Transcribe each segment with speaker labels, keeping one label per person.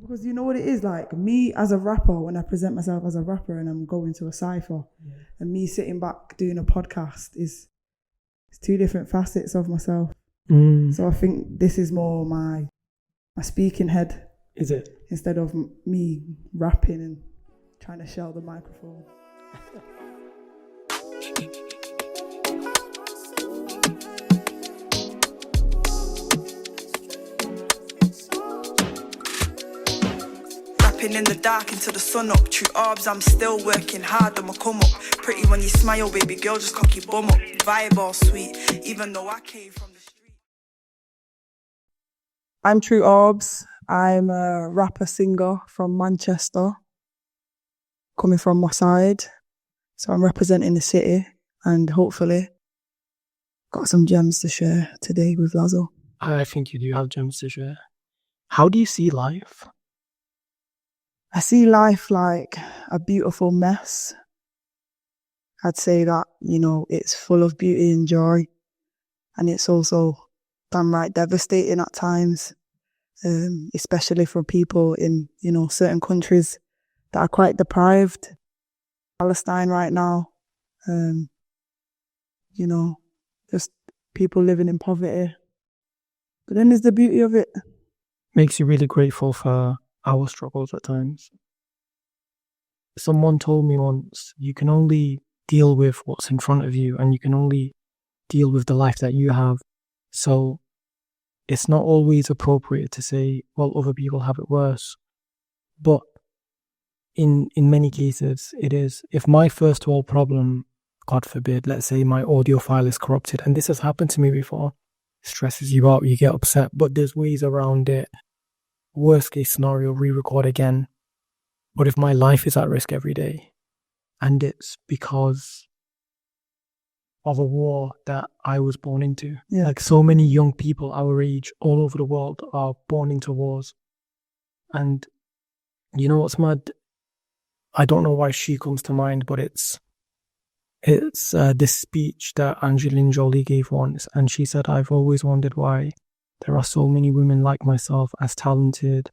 Speaker 1: Because you know what it is, like me as a rapper, when I present myself as a rapper and I'm going to a cypher, and me sitting back doing a podcast is two different facets of myself. So I think this is more my speaking head.
Speaker 2: Is it?
Speaker 1: Instead of me rapping and trying to shell the microphone.
Speaker 3: In the dark into the sun up. True Aubz, I'm still working hard, I'ma come up. Pretty when you smile, baby girl, just cock your bum up. Vibe all sweet, even though I came from the street.
Speaker 1: I'm True Aubz. I'm a rapper singer from Manchester, coming from my side. So I'm representing the city and hopefully got some gems to share today with Lazo.
Speaker 2: I think you do have gems to share. How do you see life?
Speaker 1: I see life like a beautiful mess. I'd say that, it's full of beauty and joy. And it's also downright devastating at times, especially for people in, certain countries that are quite deprived. Palestine right now, just people living in poverty. But then there's the beauty of it.
Speaker 2: Makes you really grateful for our struggles at times. Someone told me once, you can only deal with what's in front of you and you can only deal with the life that you have. So it's not always appropriate to say, well, other people have it worse. But in many cases, it is. If my first world problem, God forbid, let's say my audio file is corrupted, and this has happened to me before, stresses you out, you get upset, but there's ways around it. Worst case scenario, re-record again. But if my life is at risk every day, and it's because of a war that I was born into, like so many young people our age all over the world are born into wars. And you know what's mad? I don't know why she comes to mind, but it's this speech that Angelina Jolie gave once, and she said, I've always wondered why there are so many women like myself, as talented,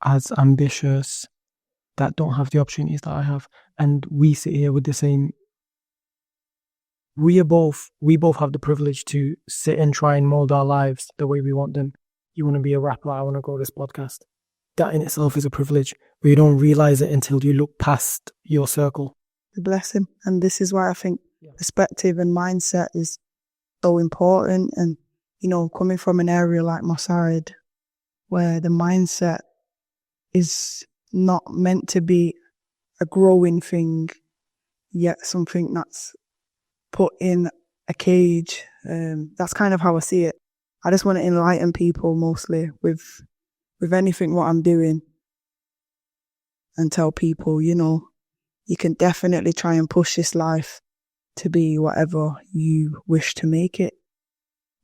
Speaker 2: as ambitious, that don't have the opportunities that I have. And we sit here with the same. We both have the privilege to sit and try and mold our lives the way we want them. You want to be a rapper, I want to grow this podcast. That in itself is a privilege, but you don't realize it until you look past your circle.
Speaker 1: Bless him. And this is why I think perspective and mindset is so important. And coming from an area like my side, where the mindset is not meant to be a growing thing, yet something that's put in a cage. That's kind of how I see it. I just want to enlighten people mostly with anything what I'm doing, and tell people, you can definitely try and push this life to be whatever you wish to make it.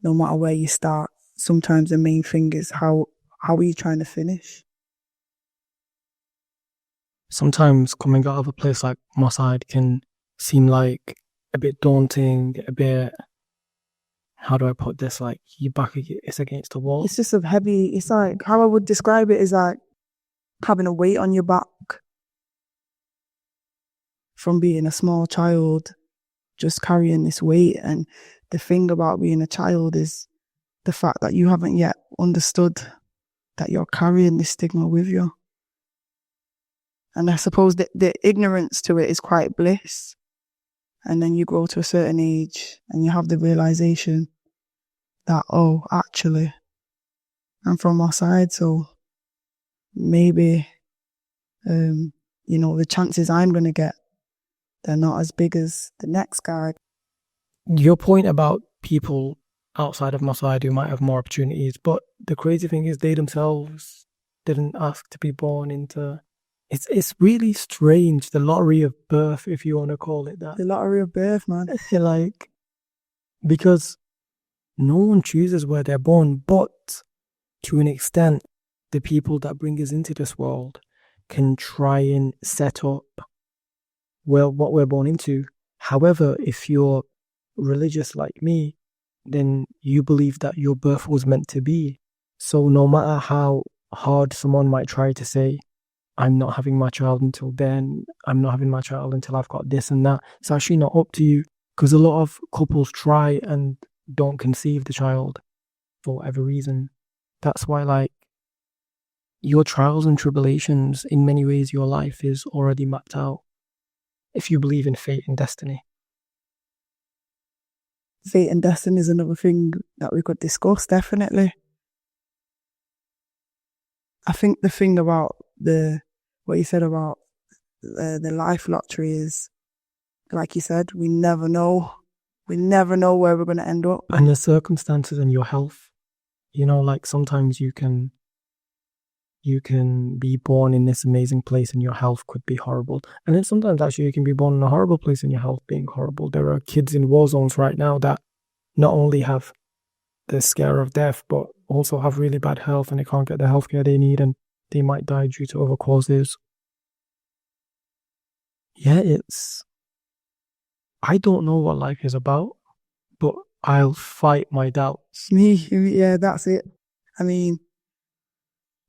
Speaker 1: No matter where you start, sometimes the main thing is how are you trying to finish?
Speaker 2: Sometimes coming out of a place like my side can seem like a bit daunting, a bit, how do I put this, like your back is against the wall.
Speaker 1: It's just a heavy, it's like, how I would describe it is like having a weight on your back from being a small child, just carrying this weight. And the thing about being a child is the fact that you haven't yet understood that you're carrying this stigma with you. And I suppose that the ignorance to it is quite bliss. And then you grow to a certain age and you have the realization that, oh, actually, I'm from our side, so maybe, the chances I'm going to get, they're not as big as the next guy.
Speaker 2: Your point about people outside of my side who might have more opportunities, but the crazy thing is they themselves didn't ask to be born into. It's really strange, the lottery of birth, if you want to call it that.
Speaker 1: The lottery of birth, man.
Speaker 2: Because no one chooses where they're born, but to an extent, the people that bring us into this world can try and set up what we're born into. However, if you're religious like me, then you believe that your birth was meant to be. So no matter how hard someone might try to say, I'm not having my child until then, I'm not having my child until I've got this and that. It's actually not up to you, because a lot of couples try and don't conceive the child for whatever reason. That's why, like, your trials and tribulations, in many ways, your life is already mapped out if you believe in fate and destiny.
Speaker 1: Fate and destiny is another thing that we could discuss, definitely. I think the thing about what you said about the life lottery is, like you said, we never know. We never know where we're going to end up.
Speaker 2: And your circumstances and your health. You know, like sometimes you can be born in this amazing place and your health could be horrible. And then sometimes actually you can be born in a horrible place and your health being horrible. There are kids in war zones right now that not only have the scare of death, but also have really bad health and they can't get the healthcare they need and they might die due to other causes. Yeah, I don't know what life is about, but I'll fight my doubts.
Speaker 1: Yeah, that's it. I mean,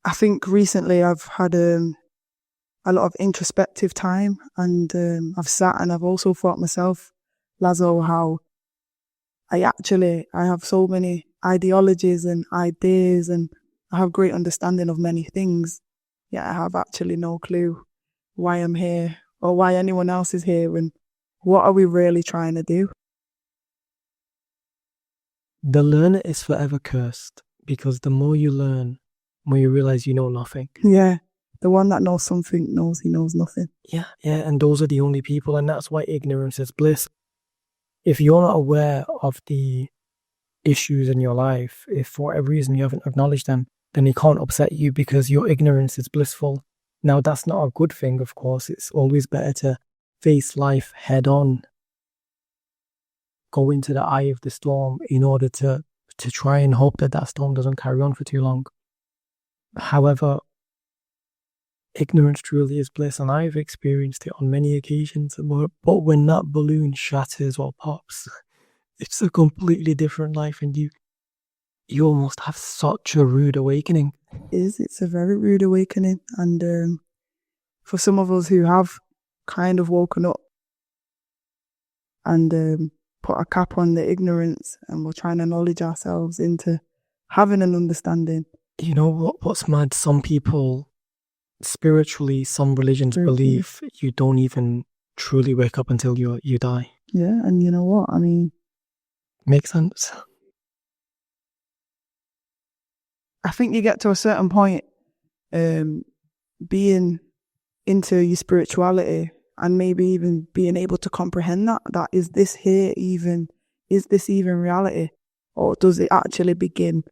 Speaker 1: I think recently I've had a lot of introspective time, and I've sat and I've also thought myself, Lazo, how I have so many ideologies and ideas and I have great understanding of many things, yet I have actually no clue why I'm here or why anyone else is here and what are we really trying to do.
Speaker 2: The learner is forever cursed, because the more you learn, the more you realize you know nothing.
Speaker 1: Yeah, the one that knows something knows he knows nothing.
Speaker 2: Yeah, and those are the only people, and that's why ignorance is bliss. If you're not aware of the issues in your life, if for whatever reason you haven't acknowledged them, then it can't upset you because your ignorance is blissful. Now, that's not a good thing, of course. It's always better to face life head on, go into the eye of the storm in order to try and hope that storm doesn't carry on for too long. However, ignorance truly is bliss, and I've experienced it on many occasions. But when that balloon shatters or pops, it's a completely different life, and you almost have such a rude awakening.
Speaker 1: It's a very rude awakening, and for some of us who have kind of woken up and put a cap on the ignorance, and we're trying to knowledge ourselves into having an understanding.
Speaker 2: You know what's mad? Some people, spiritually, some religions believe you don't even truly wake up until you die.
Speaker 1: Yeah, and you know what? I mean,
Speaker 2: makes sense.
Speaker 1: I think you get to a certain point, being into your spirituality and maybe even being able to comprehend that is this even reality, or does it actually begin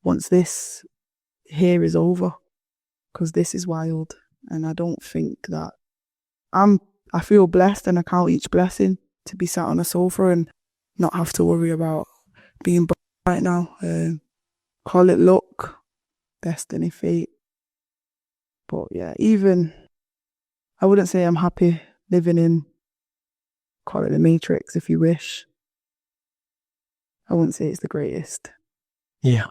Speaker 1: once this here is over? Because this is wild, and I don't think that I feel blessed, and I count each blessing to be sat on a sofa and not have to worry about being right now. Call it luck, destiny, fate. But yeah, even I wouldn't say I'm happy living in, call it the Matrix if you wish. I wouldn't say it's the greatest.
Speaker 2: Yeah.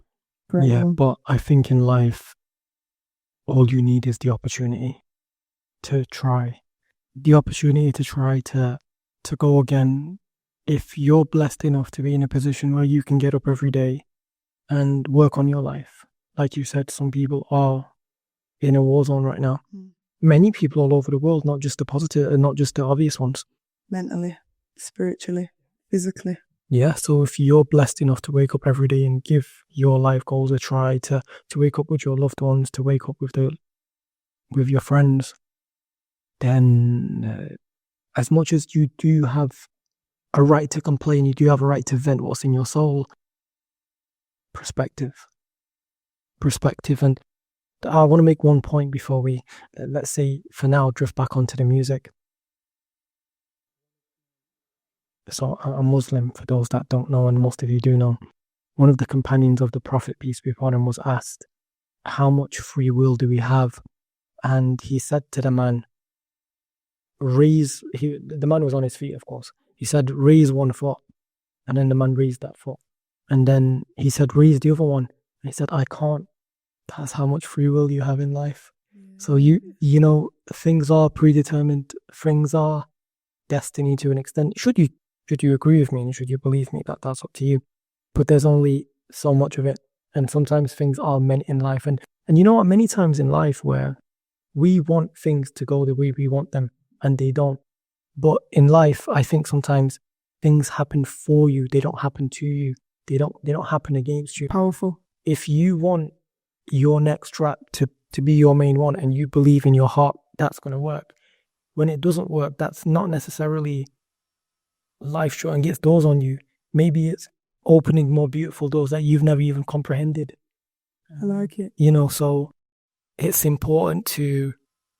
Speaker 2: But I think in life, all you need is the opportunity to try. The opportunity to try to go again. If you're blessed enough to be in a position where you can get up every day and work on your life, like you said, some people are in a war zone right now. Many people all over the world, not just the positive and not just the obvious ones.
Speaker 1: Mentally, spiritually, physically.
Speaker 2: Yeah, so if you're blessed enough to wake up every day and give your life goals a try, to wake up with your loved ones, to wake up with your friends, then as much as you do have a right to complain, you do have a right to vent what's in your soul. Perspective. And I want to make one point before we, let's say, for now, drift back onto the music. So I'm Muslim, for those that don't know, and most of you do know. One of the companions of the Prophet, peace be upon him, was asked, how much free will do we have? And he said to the man, the man was on his feet, of course. He said, raise one foot. And then the man raised that foot. And then he said, raise the other one. And he said, I can't. that's how much free will you have in life. So you know, things are predetermined, things are destiny to an extent. Should you agree with me and should you believe me, that's up to you. But there's only so much of it. And sometimes things are meant in life. And you know what, many times in life where we want things to go the way we want them and they don't. But in life, I think sometimes things happen for you. They don't happen to you. They don't happen against you.
Speaker 1: Powerful.
Speaker 2: If you want your next track to be your main one and you believe in your heart, that's going to work. When it doesn't work, that's not necessarily life shutting its doors on you. Maybe it's opening more beautiful doors that you've never even comprehended.
Speaker 1: I like it.
Speaker 2: You know, so it's important to,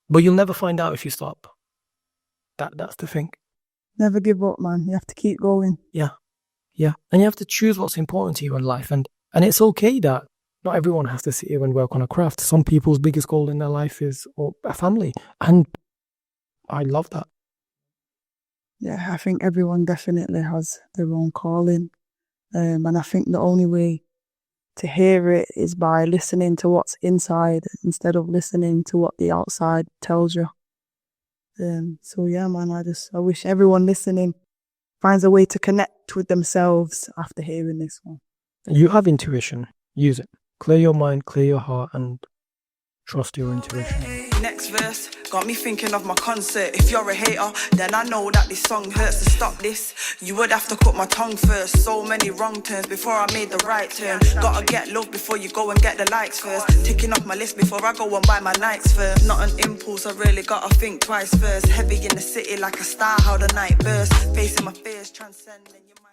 Speaker 2: but you'll never find out if you stop. That's the thing.
Speaker 1: Never give up, man. You have to keep going.
Speaker 2: Yeah. And you have to choose what's important to you in life. And it's okay that not everyone has to sit here and work on a craft. Some people's biggest goal in their life is a family. And I love that.
Speaker 1: Yeah, I think everyone definitely has their own calling. And I think the only way to hear it is by listening to what's inside instead of listening to what the outside tells you. So yeah, man, I wish everyone listening finds a way to connect with themselves after hearing this one.
Speaker 2: You have intuition. Use it. Clear your mind, clear your heart, and trust your intuition.
Speaker 3: Next verse got me thinking of my concert. If you're a hater, then I know that this song hurts. To stop this, you would have to cut my tongue first. So many wrong turns before I made the right turn. Gotta get love before you go and get the likes first. Ticking off my list before I go and buy my nights first. Not an impulse, I really gotta think twice first. Heavy in the city like a star, how the night burst. Facing my fears, transcending your mind.